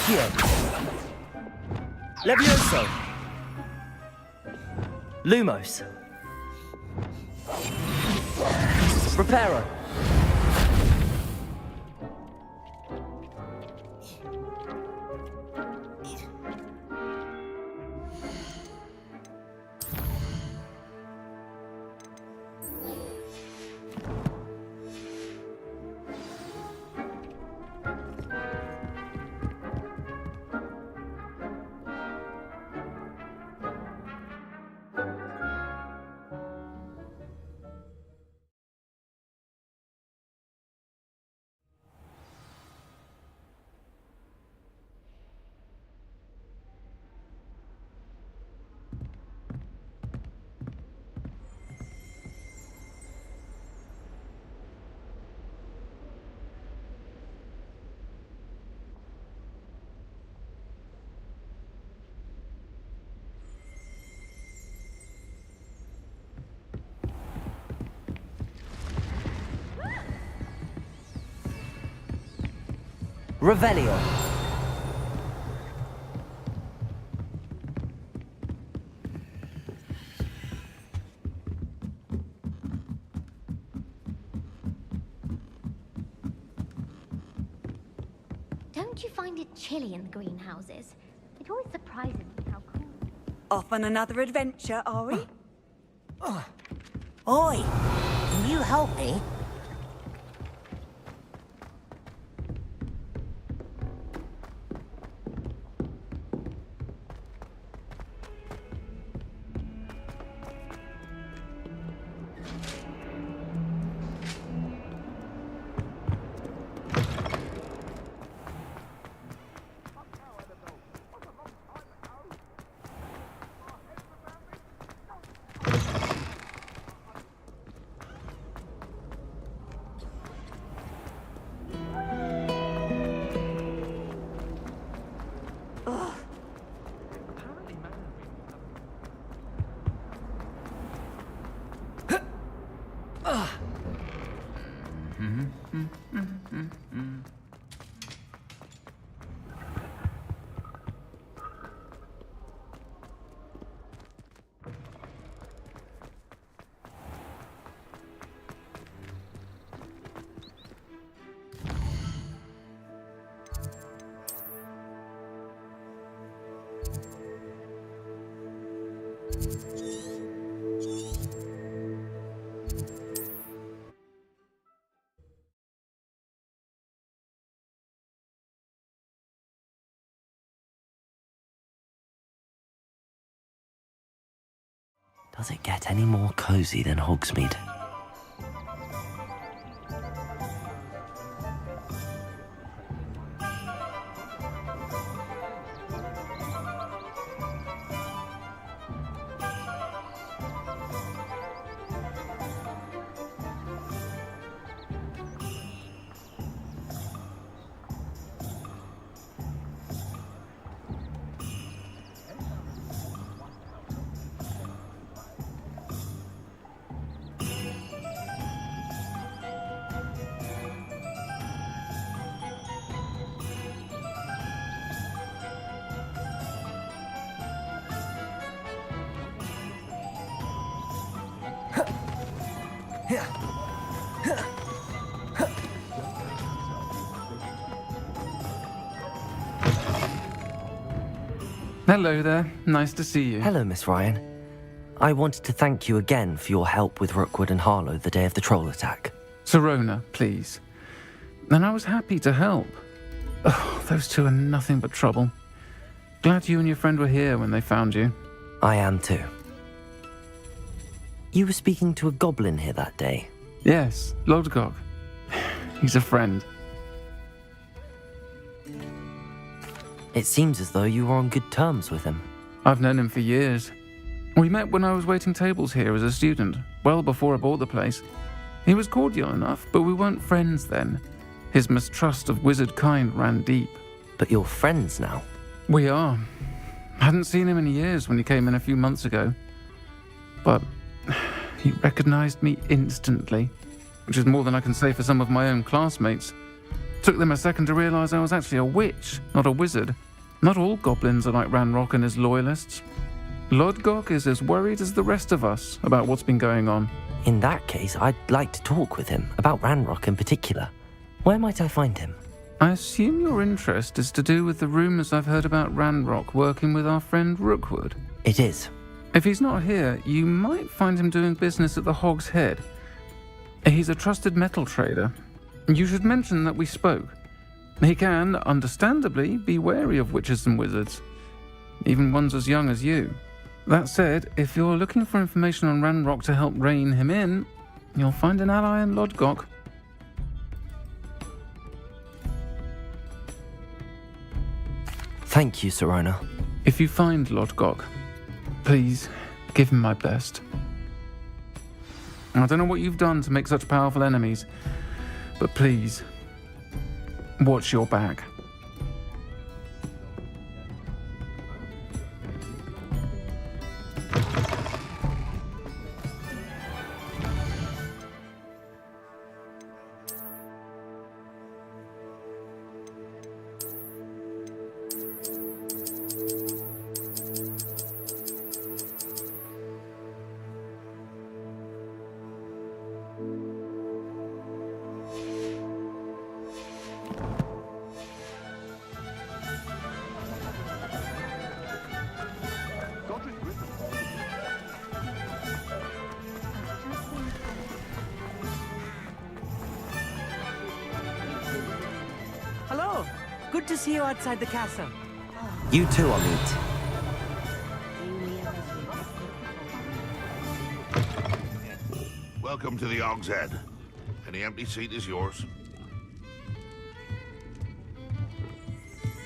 Accio. Levioso. Lumos. Reparo. Revelio. Don't you find it chilly in the greenhouses? It always surprises me how cool. Off on another adventure, are we? Oi! Can you help me? Does it get any more cozy than Hogsmeade? Hello there. Nice to see you. Hello, Miss Ryan. I wanted to thank you again for your help with Rookwood and Harlow the day of the troll attack. Sirona, please. And I was happy to help. Oh, those two are nothing but trouble. Glad you and your friend were here when they found you. I am too. You were speaking to a goblin here that day. Yes, Lodgok. He's a friend. It seems as though you were on good terms with him. I've known him for years. We met when I was waiting tables here as a student, well before I bought the place. He was cordial enough, but we weren't friends then. His mistrust of wizard kind ran deep. But you're friends now. We are. Hadn't seen him in years when he came in a few months ago. But he recognized me instantly, which is more than I can say for some of my own classmates. Took them a second to realise I was actually a witch, not a wizard. Not all goblins are like Ranrock and his loyalists. Lodgok is as worried as the rest of us about what's been going on. In that case, I'd like to talk with him, about Ranrock in particular. Where might I find him? I assume your interest is to do with the rumours I've heard about Ranrock working with our friend Rookwood. It is. If he's not here, you might find him doing business at the Hog's Head. He's a trusted metal trader. You should mention that we spoke. He can, understandably, be wary of witches and wizards, even ones as young as you. That said, if you're looking for information on Ranrock to help rein him in, you'll find an ally in Lodgok. Thank you, Sirona. If you find Lodgok, please give him my best. I don't know what you've done to make such powerful enemies, but please, watch your back. Hello. Good to see you outside the castle. You too, Amit. Welcome to the Hog's Head. Any empty seat is yours.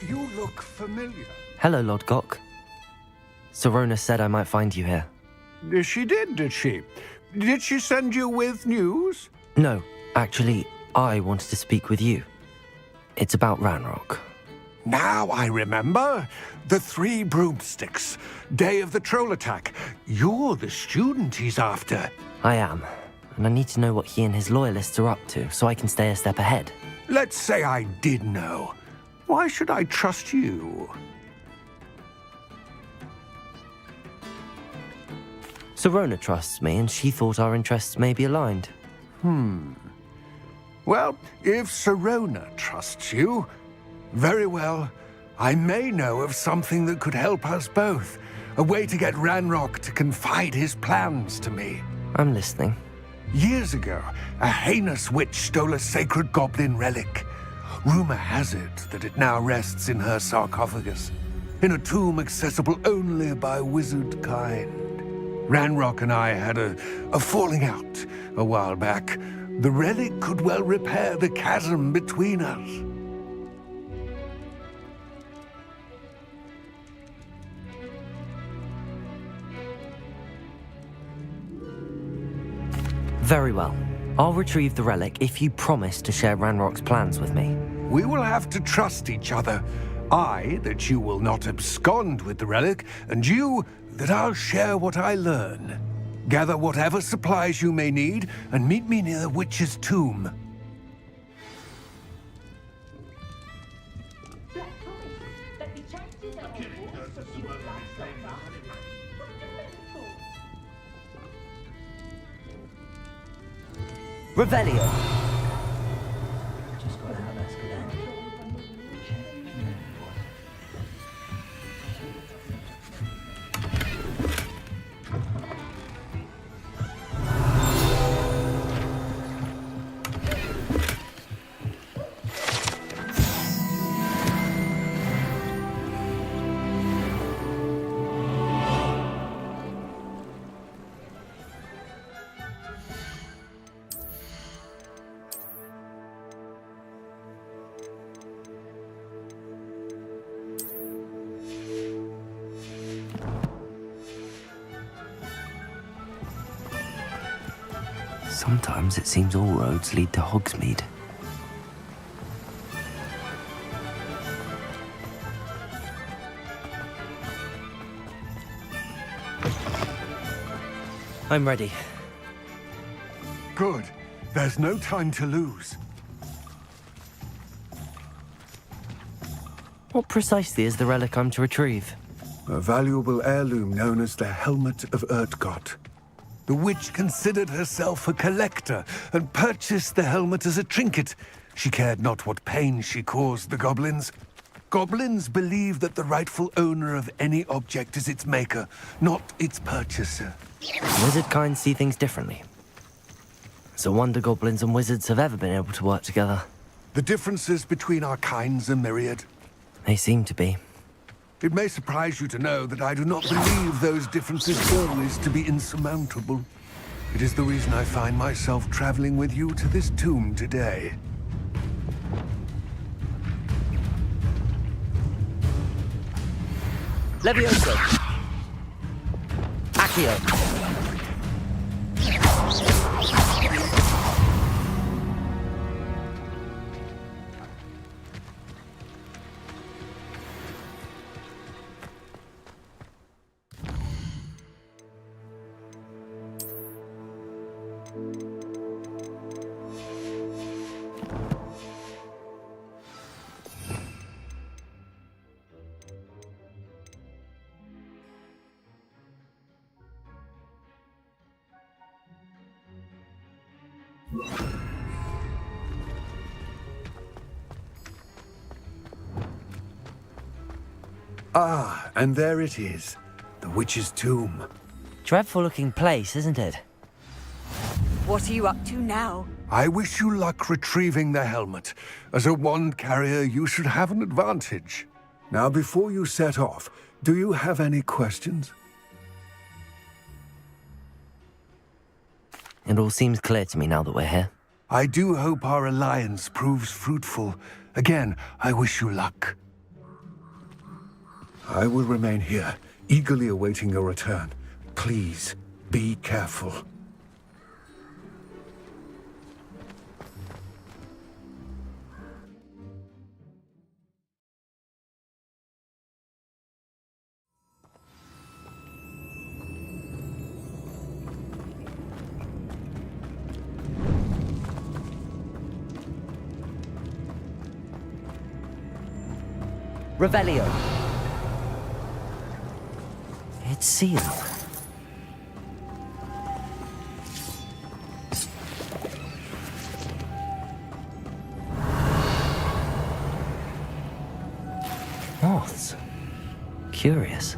You look familiar. Hello, Lodgok. Sirona said I might find you here. She did she? Did she send you with news? No, actually, I wanted to speak with you. It's about Ranrock. Now I remember. The 3 broomsticks. Day of the troll attack. You're the student he's after. I am, and I need to know what he and his loyalists are up to so I can stay a step ahead. Let's say I did know. Why should I trust you? Sirona trusts me, and she thought our interests may be aligned. Well, if Sirona trusts you, very well. I may know of something that could help us both. A way to get Ranrock to confide his plans to me. I'm listening. Years ago, a heinous witch stole a sacred goblin relic. Rumor has it that it now rests in her sarcophagus, in a tomb accessible only by wizard kind. Ranrock and I had a falling out a while back. The relic could well repair the chasm between us. Very well. I'll retrieve the relic if you promise to share Ranrock's plans with me. We will have to trust each other. I, that you will not abscond with the relic, and you, that I'll share what I learn. Gather whatever supplies you may need, and meet me near the witch's tomb. Revelio! Sometimes it seems all roads lead to Hogsmeade. I'm ready. Good. There's no time to lose. What precisely is the relic I'm to retrieve? A valuable heirloom known as the Helmet of Urtgott. The witch considered herself a collector and purchased the helmet as a trinket. She cared not what pain she caused the goblins. Goblins believe that the rightful owner of any object is its maker, not its purchaser. Wizard kind see things differently. It's a wonder goblins and wizards have ever been able to work together. The differences between our kinds are myriad. They seem to be. It may surprise you to know that I do not believe those differences always to be insurmountable. It is the reason I find myself traveling with you to this tomb today. Levioso! Accio! Ah, and there it is. The witch's tomb. Dreadful looking place, isn't it? What are you up to now? I wish you luck retrieving the helmet. As a wand carrier, you should have an advantage. Now, before you set off, do you have any questions? It all seems clear to me now that we're here. I do hope our alliance proves fruitful. Again, I wish you luck. I will remain here, eagerly awaiting your return. Please, be careful. Revelio. It's sealed. Moths. Curious.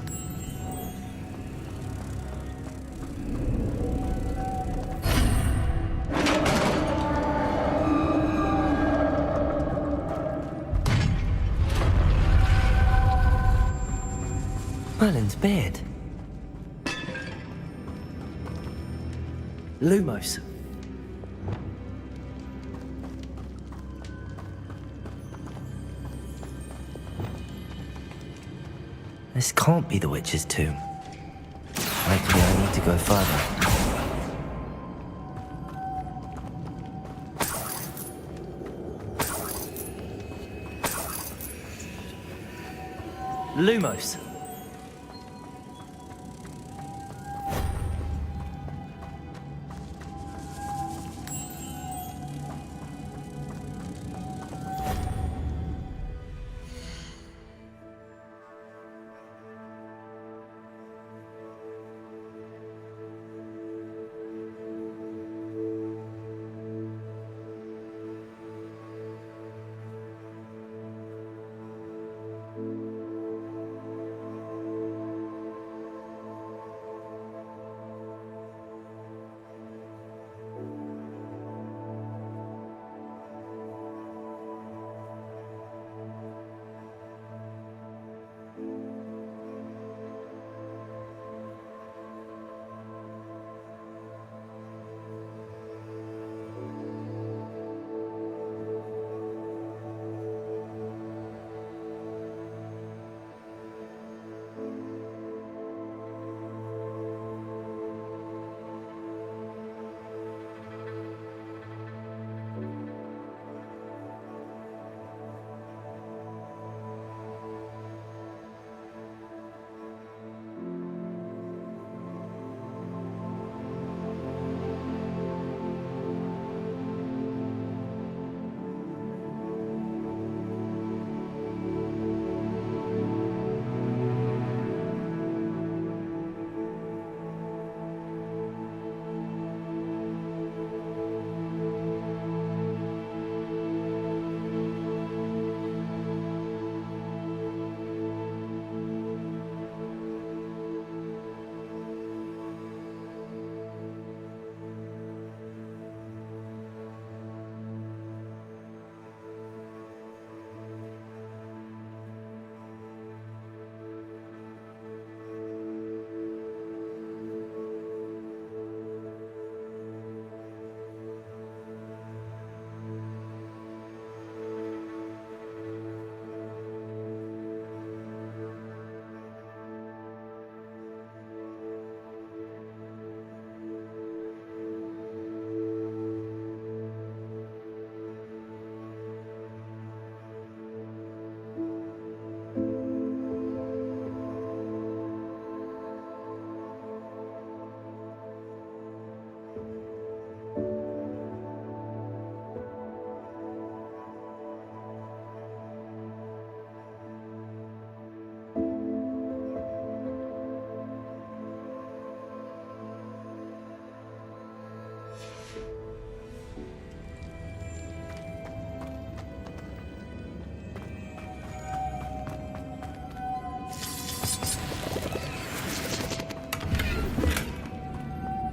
Merlin's beard. Lumos. This can't be the witch's tomb. Likely I need to go further. Lumos.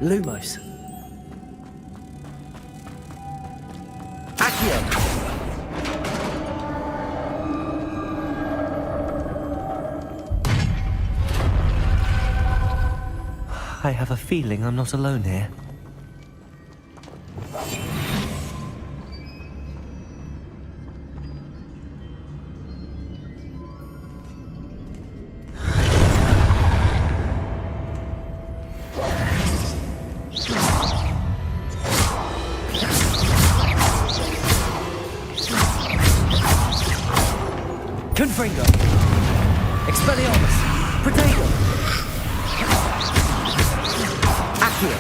Lumos. Accio. I have a feeling I'm not alone here. Confringo. Expelliarmus. Protego. Accio.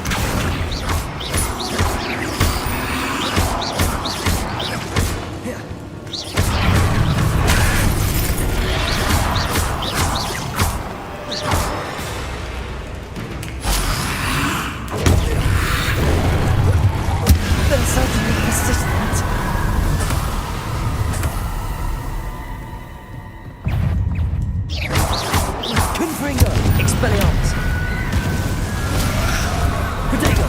They're certainly persistent. Confringo. Expelliarmus. Protego.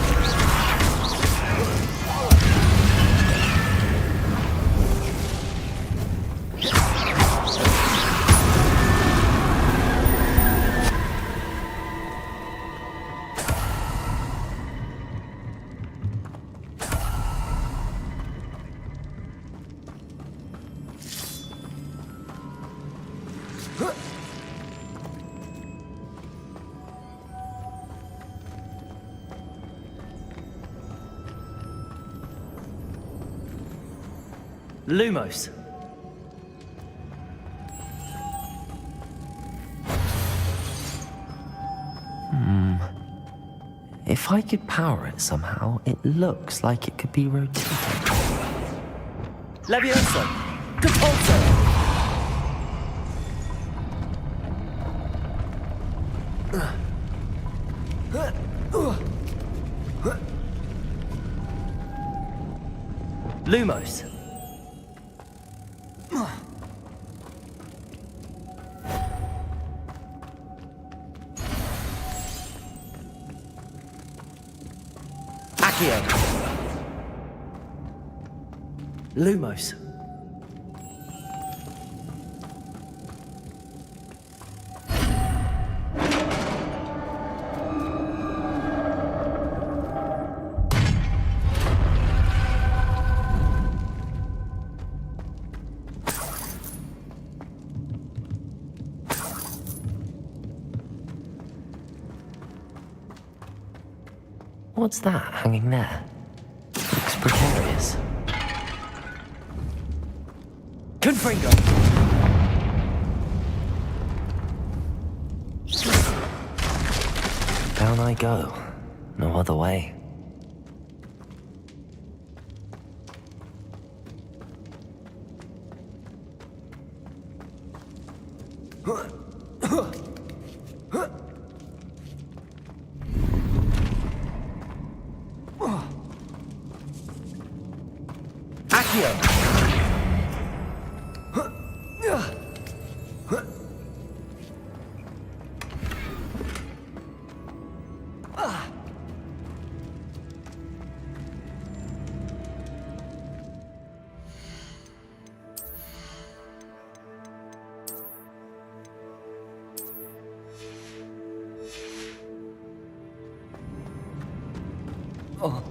Lumos. If I could power it somehow, it looks like it could be rotated. Levioso! Compulso! Lumos. Accio. Lumos. What's that hanging there? Looks precarious. Confringo! Down I go. No other way. Accio! Oh.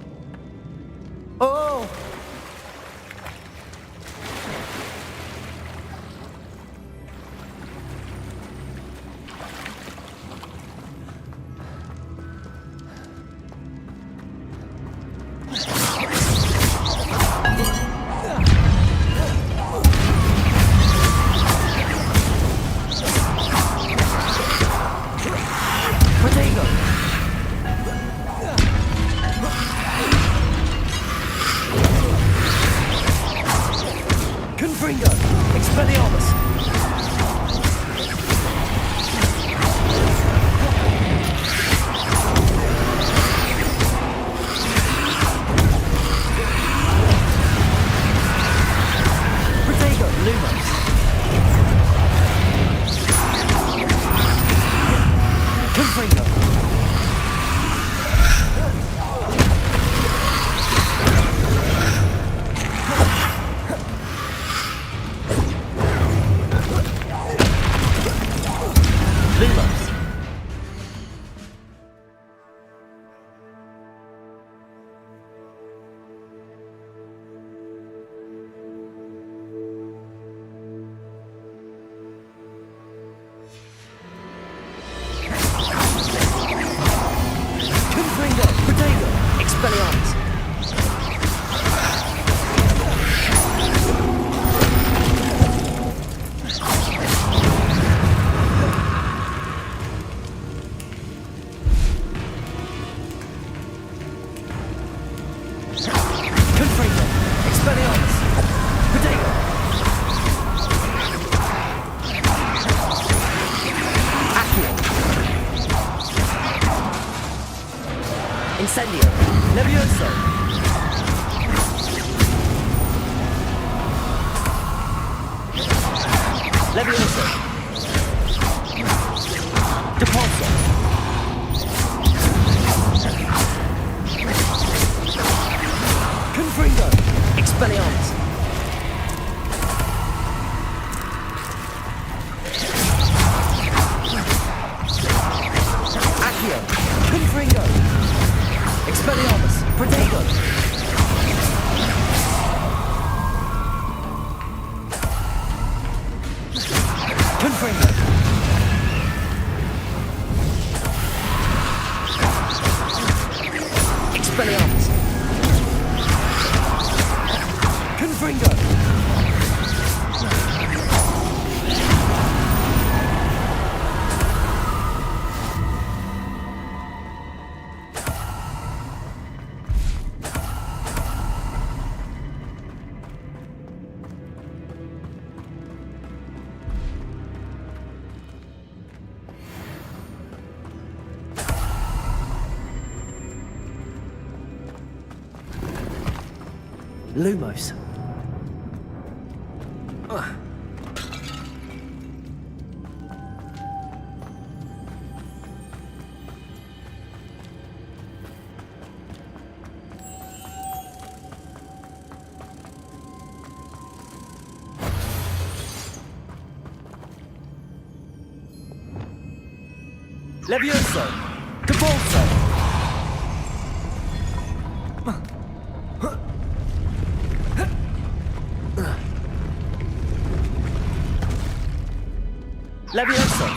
Oh! Protego! Confringo! Expelliarmus! Protego! Lumos! Confringo! Incendio. Levioso. Levioso. Depulso. Confringo. Expelliarmus. Accio. Confringo. Expelliarmus. Protego. Confringo. Expelliarmus. Confringo. Lumos. Levioso. Depulso. Levioso.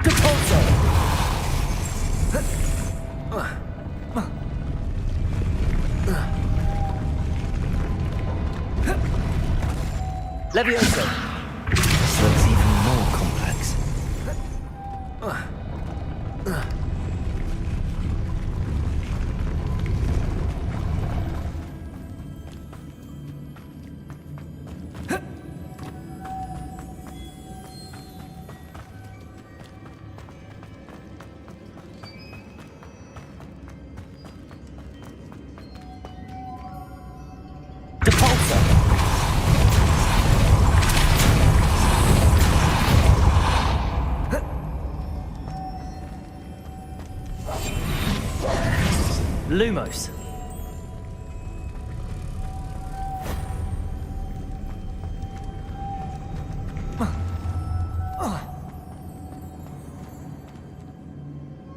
Depulso. Levioso. This looks even more complex. Depulso. Lumos.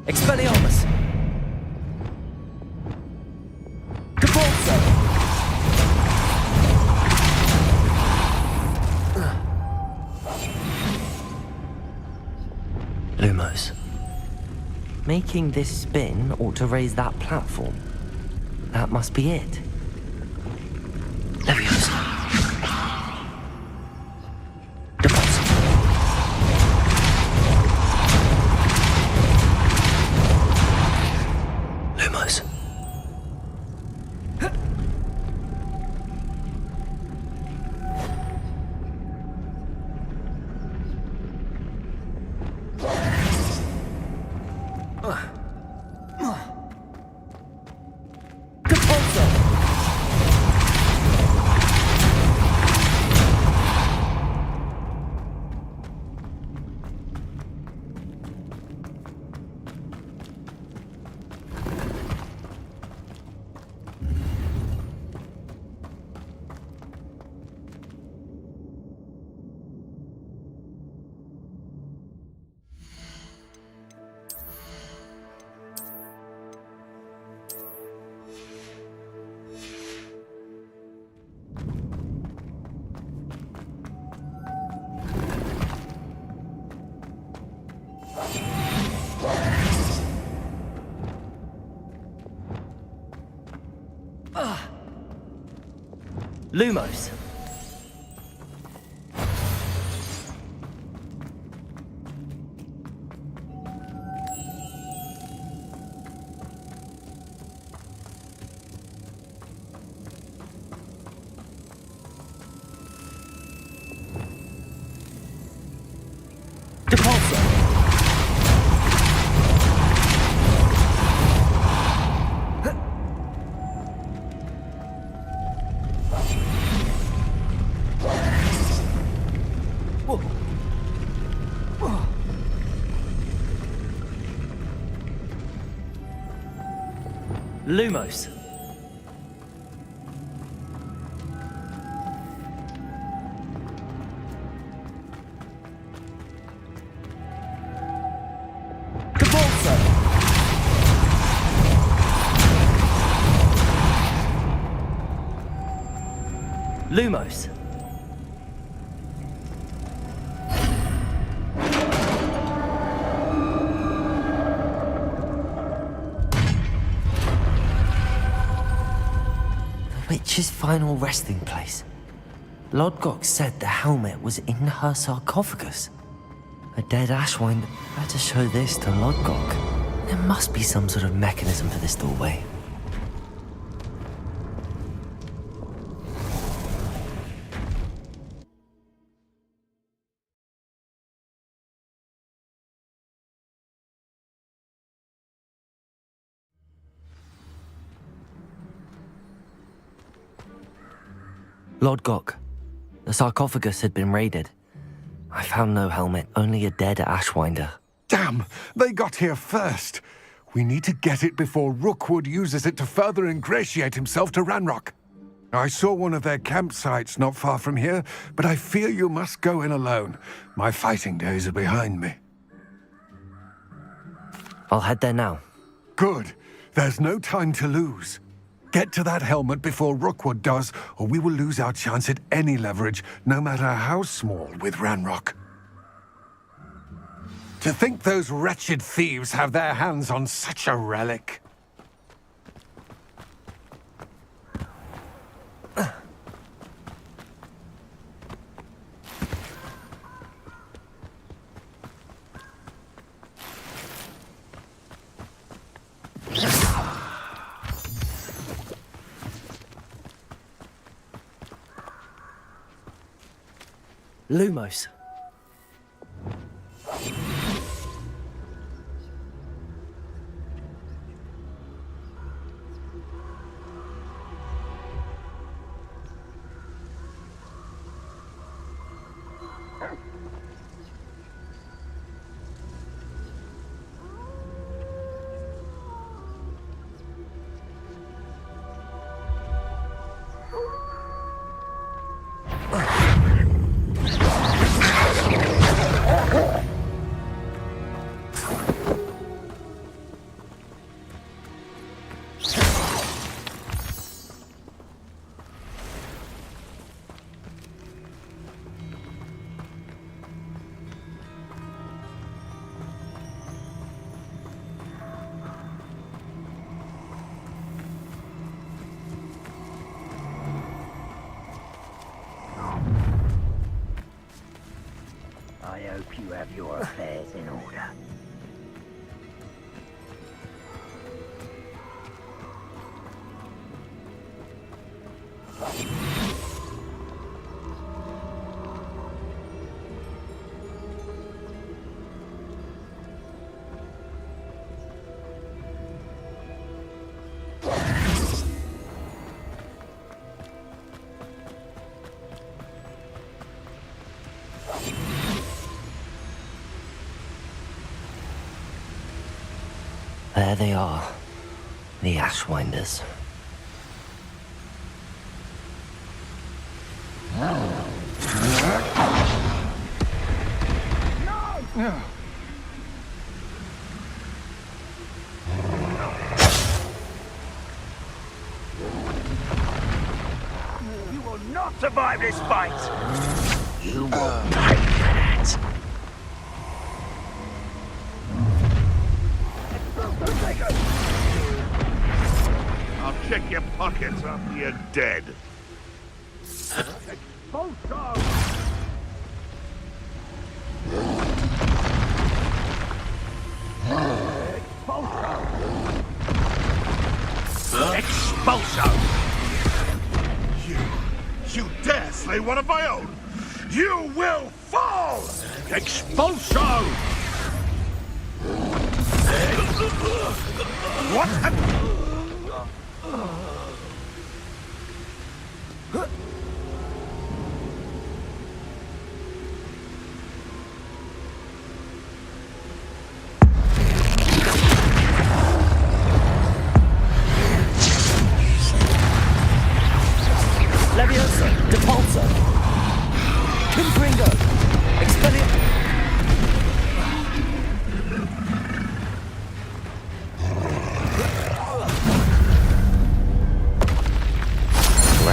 Expelliarmus. Depulso. Lumos. Making this spin ought to raise that platform. That must be it. Levioso. Depulso. Lumos. Depulso. Lumos. Depulso. Lumos. Lumos. The witch's final resting place. Lodgok said the helmet was in her sarcophagus. A dead Ashwind had to show this to Lodgok. There must be some sort of mechanism for this doorway. Lodgok, the sarcophagus had been raided. I found no helmet, only a dead Ashwinder. Damn! They got here first! We need to get it before Rookwood uses it to further ingratiate himself to Ranrock. I saw one of their campsites not far from here, but I fear you must go in alone. My fighting days are behind me. I'll head there now. Good. There's no time to lose. Get to that helmet before Rookwood does, or we will lose our chance at any leverage, no matter how small, with Ranrock. To think those wretched thieves have their hands on such a relic. Lumos. I hope you have your affairs in order. There they are, the Ashwinders. You will not survive this fight! You will pay for that! I'll check your pockets after you're dead. Expulso! You dare slay one of my own? You will fall! Expulso! What happened?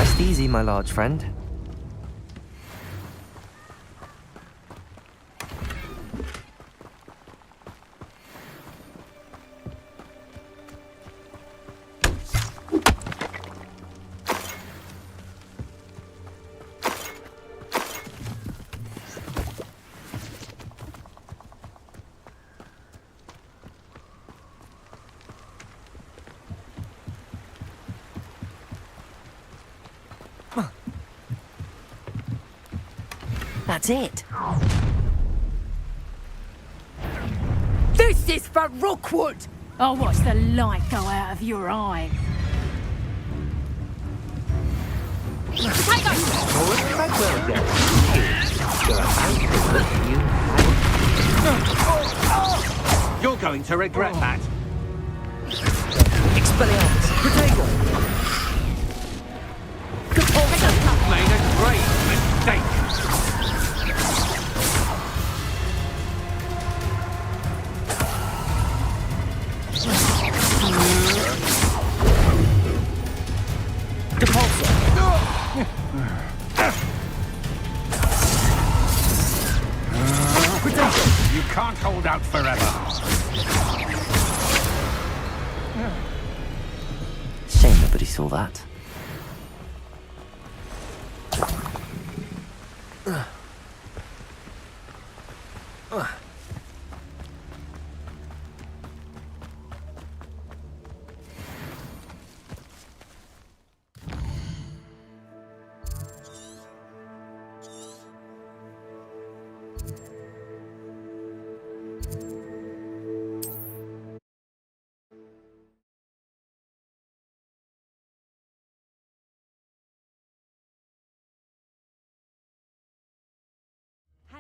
Rest easy, my large friend. That's it. This is for Rookwood! I'll watch the light go out of your eye. You're going to regret that. Expelliarmus! Protego! Made a great mistake. You can't hold out forever. Shame nobody saw that.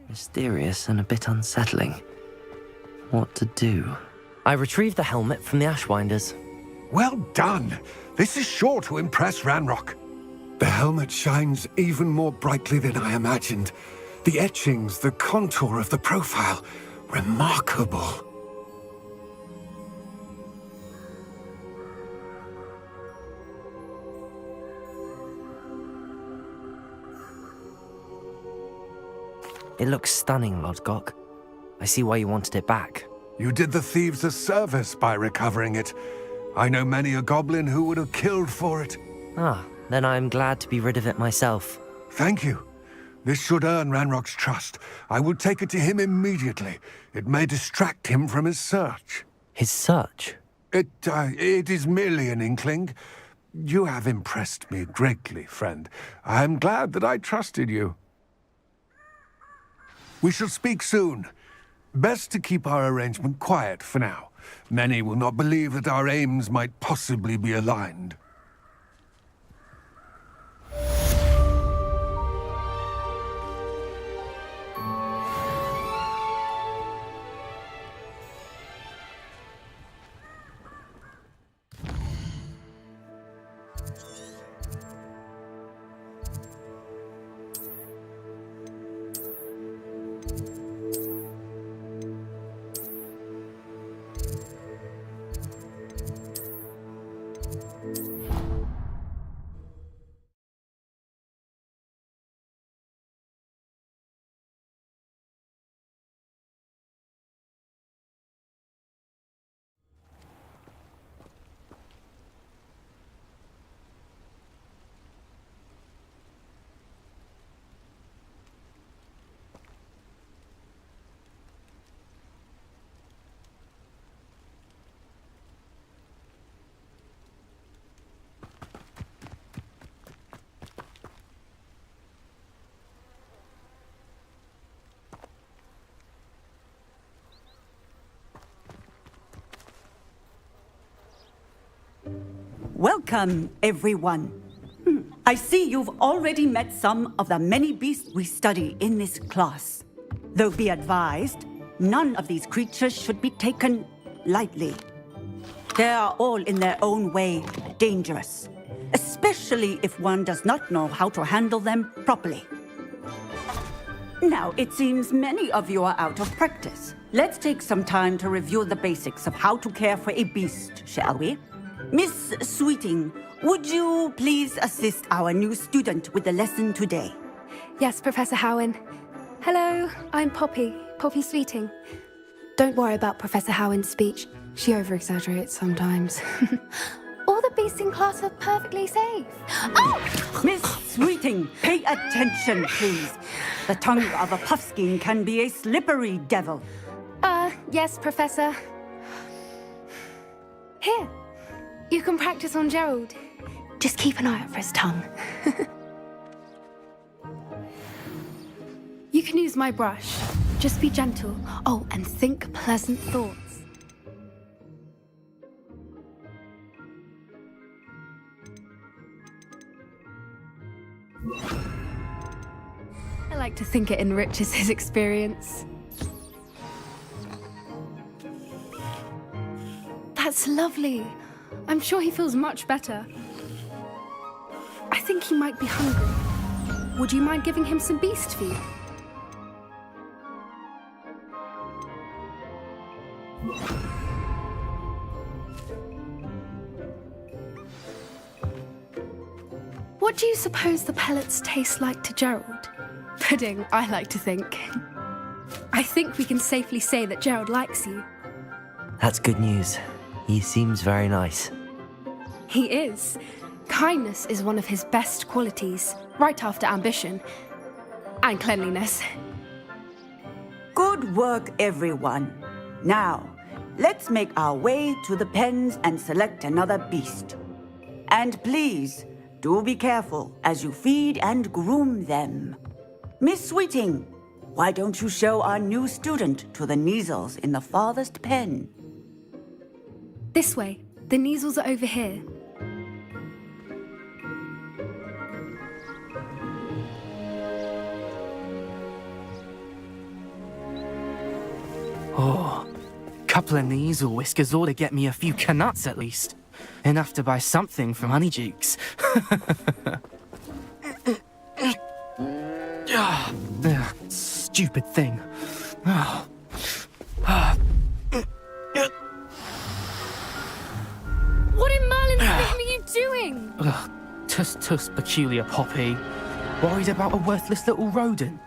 Mysterious and a bit unsettling. What to do? I retrieved the helmet from the Ashwinders. Well done. This is sure to impress Ranrock. The helmet shines even more brightly than I imagined. The etchings, the contour of the profile, remarkable. It looks stunning, Lodgok. I see why you wanted it back. You did the thieves a service by recovering it. I know many a goblin who would have killed for it. Ah, then I'm glad to be rid of it myself. Thank you. This should earn Ranrock's trust. I will take it to him immediately. It may distract him from his search. His search? It is merely an inkling. You have impressed me greatly, friend. I am glad that I trusted you. We shall speak soon. Best to keep our arrangement quiet for now. Many will not believe that our aims might possibly be aligned. Welcome, everyone. I see you've already met some of the many beasts we study in this class. Though be advised, none of these creatures should be taken lightly. They are all in their own way dangerous, especially if one does not know how to handle them properly. Now, it seems many of you are out of practice. Let's take some time to review the basics of how to care for a beast, shall we? Miss Sweeting, would you please assist our new student with the lesson today? Yes, Professor Howen. Hello, I'm Poppy Sweeting. Don't worry about Professor Howen's speech. She over-exaggerates sometimes. All the beasts in class are perfectly safe. Oh! Miss Sweeting, pay attention, please. The tongue of a puffskein can be a slippery devil. Yes, Professor. Here, you can practice on Gerald. Just keep an eye out for his tongue. You can use my brush. Just be gentle. Oh, and think pleasant thoughts. I like to think it enriches his experience. That's lovely. I'm sure he feels much better. I think he might be hungry. Would you mind giving him some beast feed? What do you suppose the pellets taste like to Gerald? Pudding, I like to think. I think we can safely say that Gerald likes you. That's good news. He seems very nice. He is. Kindness is one of his best qualities, right after ambition. And cleanliness. Good work, everyone. Now, let's make our way to the pens and select another beast. And please, do be careful as you feed and groom them. Miss Sweeting, why don't you show our new student to the Neasels in the farthest pen? This way. The Neasels are over here. Oh, couple of Neasel whiskers ought to get me a few canuts at least. Enough to buy something from Honeydukes. Stupid thing. What in Merlin's name are you doing? Tuss, peculiar Poppy. Worried about a worthless little rodent.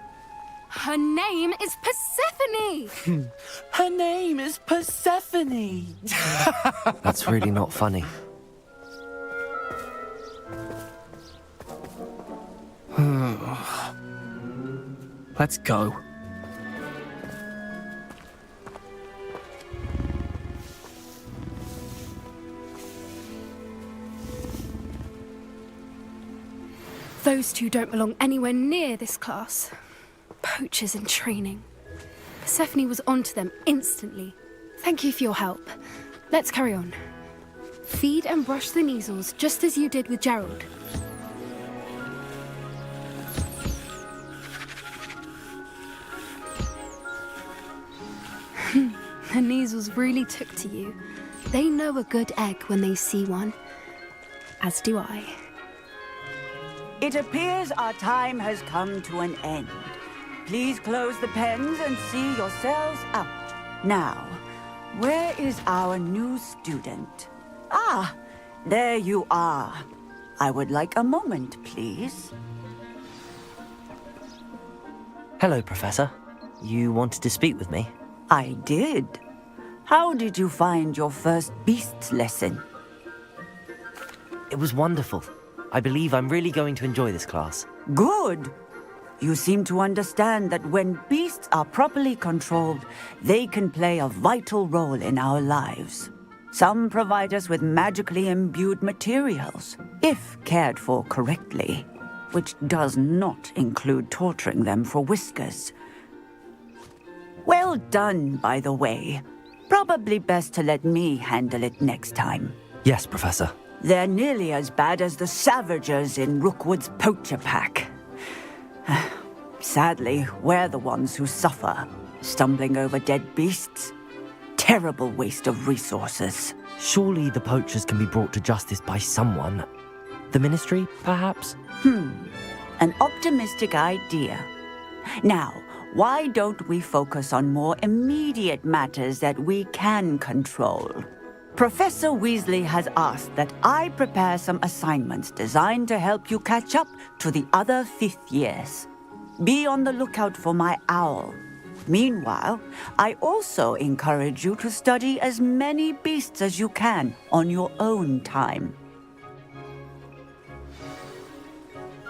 Her name is Persephone! Her name is Persephone! That's really not funny. Let's go. Those two don't belong anywhere near this class. Poachers in training. Persephone was onto them instantly. Thank you for your help. Let's carry on. Feed and brush the Neasels just as you did with Gerald. The Neasels really took to you. They know a good egg when they see one. As do I. It appears our time has come to an end. Please close the pens and see yourselves out. Now, where is our new student? Ah, there you are. I would like a moment, please. Hello, Professor. You wanted to speak with me? I did. How did you find your first beasts lesson? It was wonderful. I believe I'm really going to enjoy this class. Good. You seem to understand that when beasts are properly controlled, they can play a vital role in our lives. Some provide us with magically imbued materials, if cared for correctly, which does not include torturing them for whiskers. Well done, by the way. Probably best to let me handle it next time. Yes, Professor. They're nearly as bad as the Savagers in Rookwood's poacher pack. Sadly, we're the ones who suffer, stumbling over dead beasts. Terrible waste of resources. Surely the poachers can be brought to justice by someone. The Ministry, perhaps? An optimistic idea. Now, why don't we focus on more immediate matters that we can control? Professor Weasley has asked that I prepare some assignments designed to help you catch up to the other fifth years. Be on the lookout for my owl. Meanwhile, I also encourage you to study as many beasts as you can on your own time.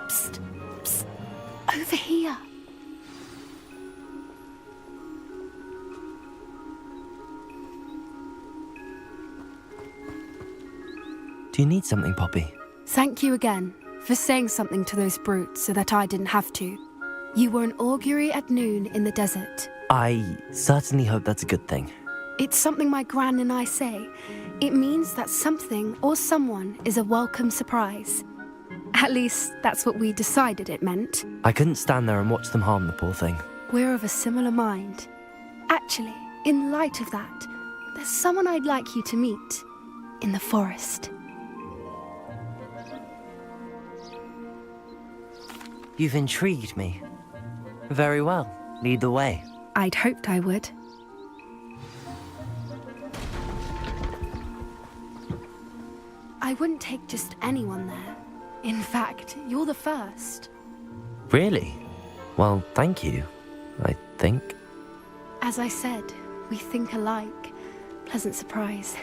Psst, psst, over here. Do you need something, Poppy? Thank you again for saying something to those brutes so that I didn't have to. You were an augury at noon in the desert. I certainly hope that's a good thing. It's something my gran and I say. It means that something or someone is a welcome surprise. At least, that's what we decided it meant. I couldn't stand there and watch them harm the poor thing. We're of a similar mind. Actually, in light of that, there's someone I'd like you to meet in the forest. You've intrigued me. Very well. Lead the way. I'd hoped I would. I wouldn't take just anyone there. In fact, you're the first. Really? Well, thank you, I think. As I said, we think alike. Pleasant surprise.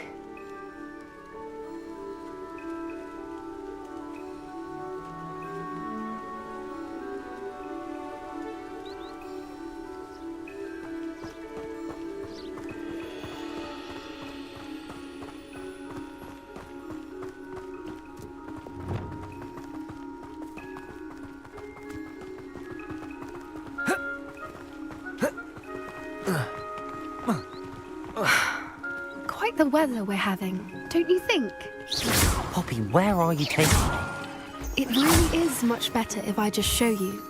Quite the weather we're having, don't you think? Poppy, where are you taking me? It really is much better if I just show you.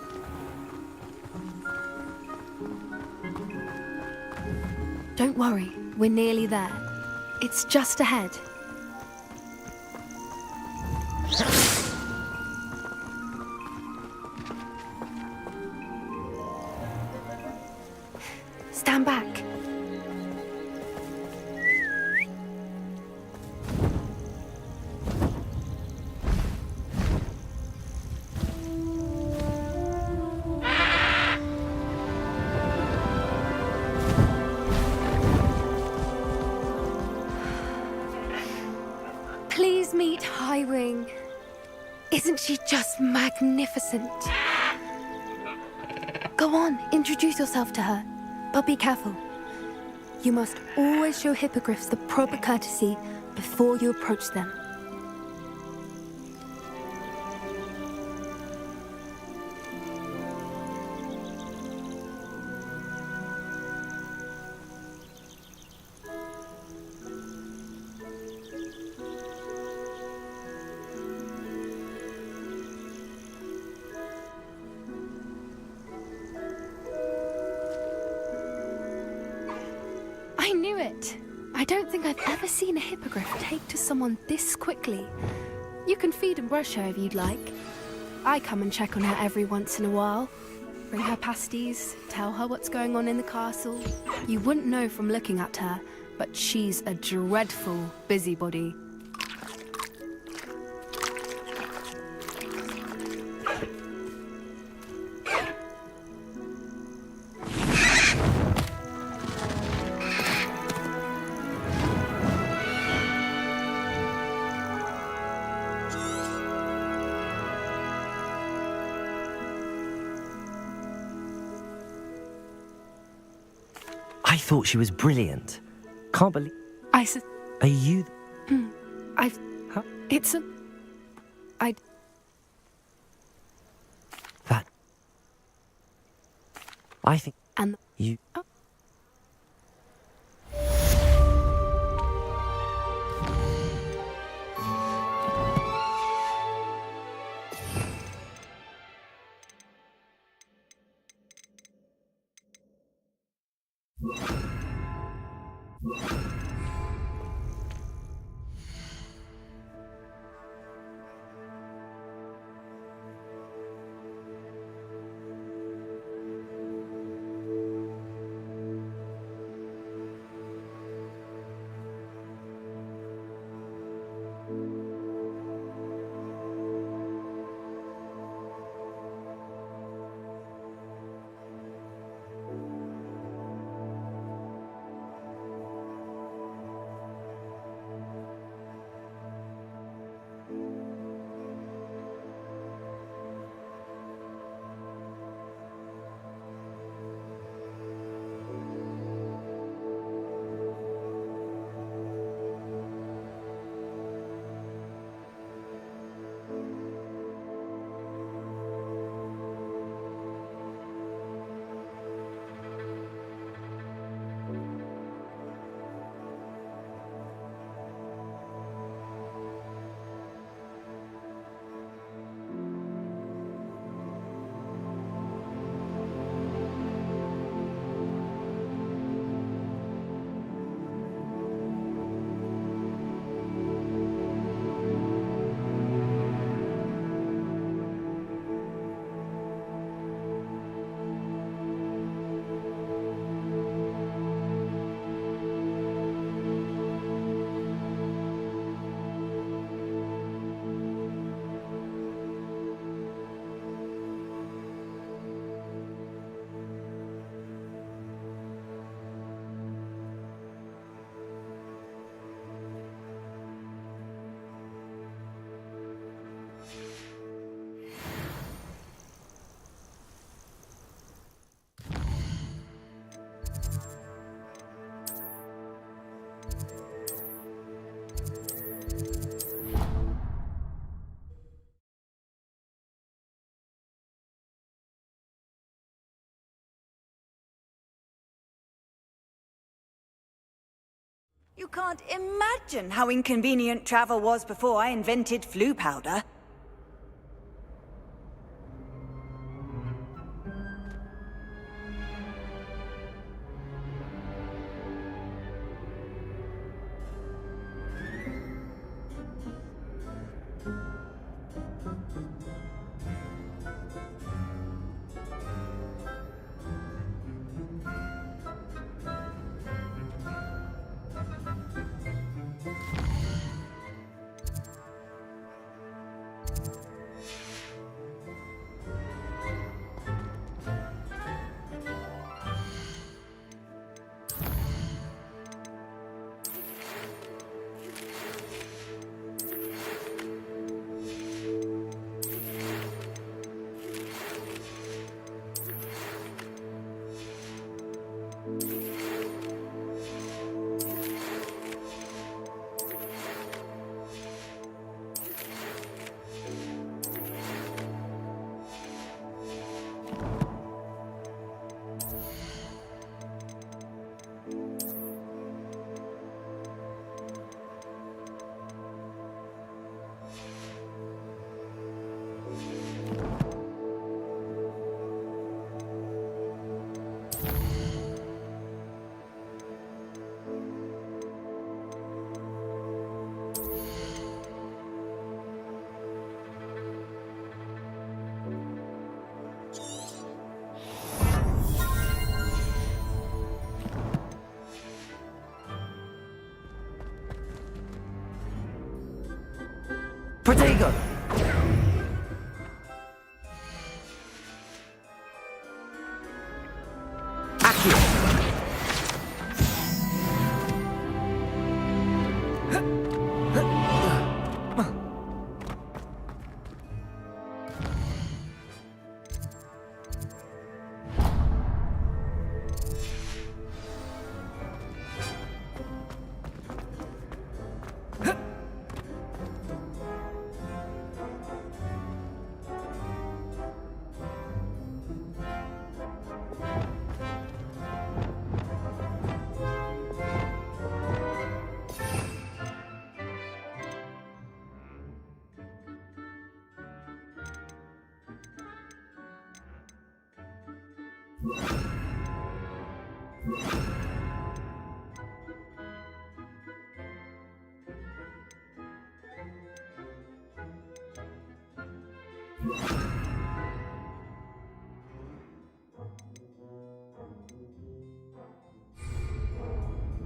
Don't worry, we're nearly there. It's just ahead. Stand back. Please meet Highwing. Isn't she just magnificent? Go on, introduce yourself to her. But be careful. You must always show hippogriffs the proper courtesy before you approach them. I knew it! I don't think I've ever seen a hippogriff take to someone this quickly. You can feed and brush her if you'd like. I come and check on her every once in a while. Bring her pasties, tell her what's going on in the castle. You wouldn't know from looking at her, but she's a dreadful busybody. I thought she was brilliant. Can't believe... Are you... Huh? It's a... That... I think... And... You... Oh. You can't imagine how inconvenient travel was before I invented flu powder. Protego! Accio!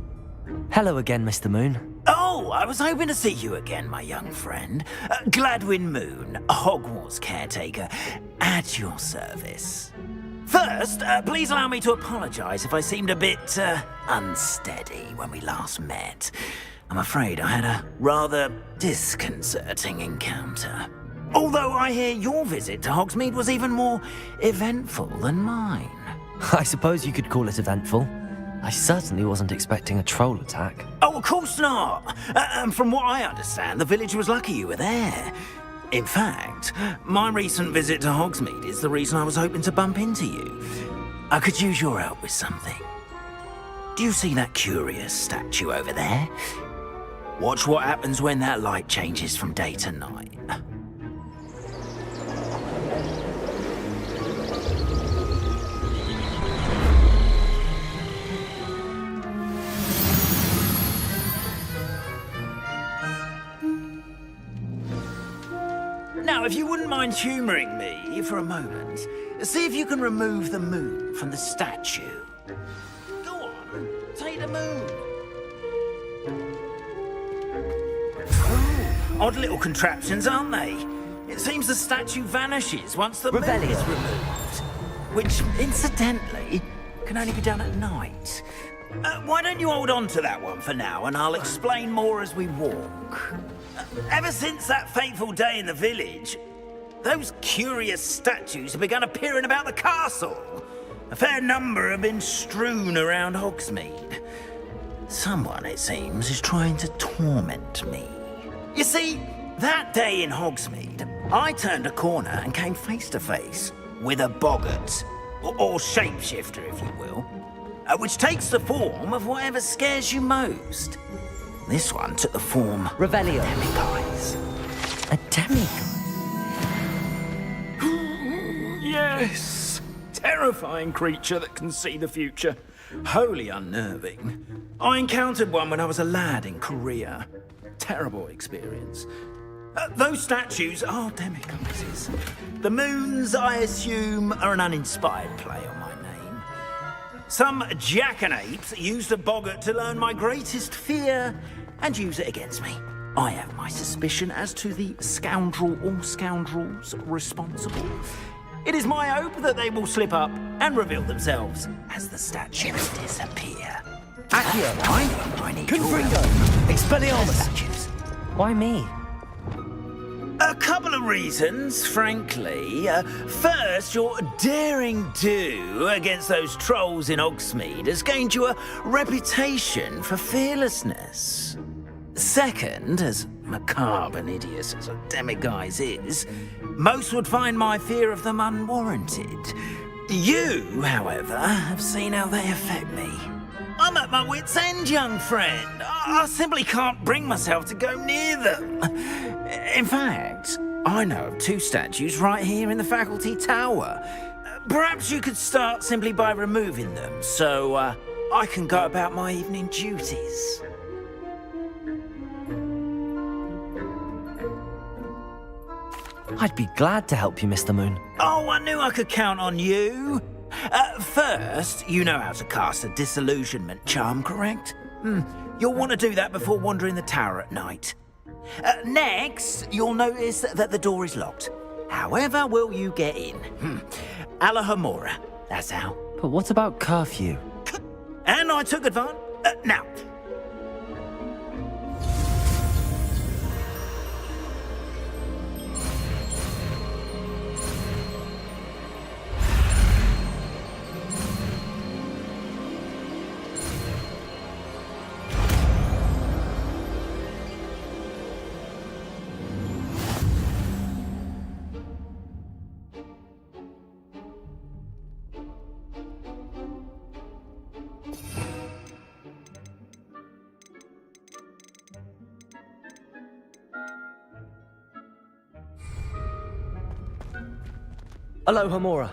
Hello again, Mr. Hello again, Mr. Moon. Oh, I was hoping to see you again, my young friend. Gladwin Moon, Hogwarts caretaker, at your service. First, please allow me to apologize if I seemed a bit, unsteady when we last met. I'm afraid I had a rather disconcerting encounter. Although I hear your visit to Hogsmeade was even more eventful than mine. I suppose you could call it eventful. I certainly wasn't expecting a troll attack. Oh, of course not. From what I understand, the village was lucky you were there. In fact, my recent visit to Hogsmeade is the reason I was hoping to bump into you. I could use your help with something. Do you see that curious statue over there? Watch what happens when that light changes from day to night. Now, if you wouldn't mind humouring me for a moment, see if you can remove the moon from the statue. Go on, take the moon. Ooh, odd little contraptions, aren't they? It seems the statue vanishes once the moon is removed. Which, incidentally, can only be done at night. Why don't you hold on to that one for now, and I'll explain more as we walk. Ever since that fateful day in the village, those curious statues have begun appearing about the castle. A fair number have been strewn around Hogsmeade. Someone, it seems, is trying to torment me. You see, that day in Hogsmeade, I turned a corner and came face to face with a boggart, or shapeshifter, if you will. which takes the form of whatever scares you most. This one took the form Revelio. Demiguise. A demigod? Yes! Terrifying creature that can see the future. Wholly unnerving. I encountered one when I was a lad in Korea. Terrible experience. Those statues are demiguises. The moons, I assume, are an uninspired play on my name. Some jackanapes used a boggart to learn my greatest fear and use it against me. I have my suspicion as to the scoundrel or scoundrels responsible. It is my hope that they will slip up and reveal themselves as the statues disappear. Accio. I need Confringo. Expelliarmus. statues. Why me? A couple of reasons, frankly. First, your daring do against those trolls in Hogsmeade has gained you a reputation for fearlessness. Second, as macabre and hideous as a demiguise is, most would find my fear of them unwarranted. You, however, have seen how they affect me. I'm at my wit's end, young friend. I simply can't bring myself to go near them. In fact, I know of 2 statues right here in the faculty tower. Perhaps you could start simply by removing them, so I can go about my evening duties. I'd be glad to help you, Mr. Moon. Oh, I knew I could count on you. First, you know how to cast a disillusionment charm, correct? You'll want to do that before wandering the tower at night. Next, you'll notice that the door is locked. However will you get in? Alahomora, that's how. But what about curfew? And I took advantage. Now, Alohomora.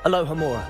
Alohomora.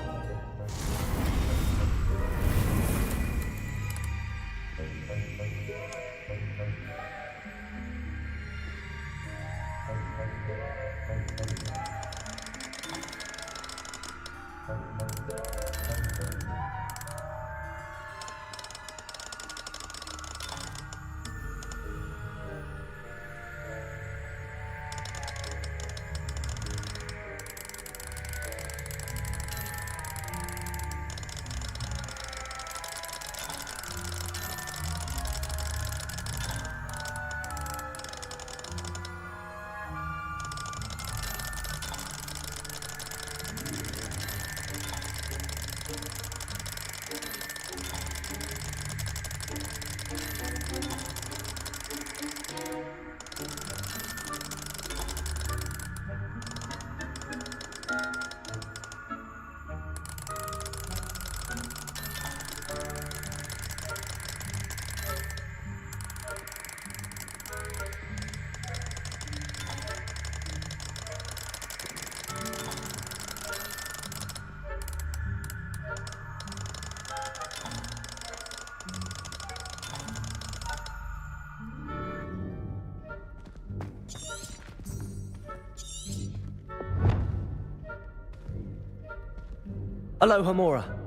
Aloha, Mora.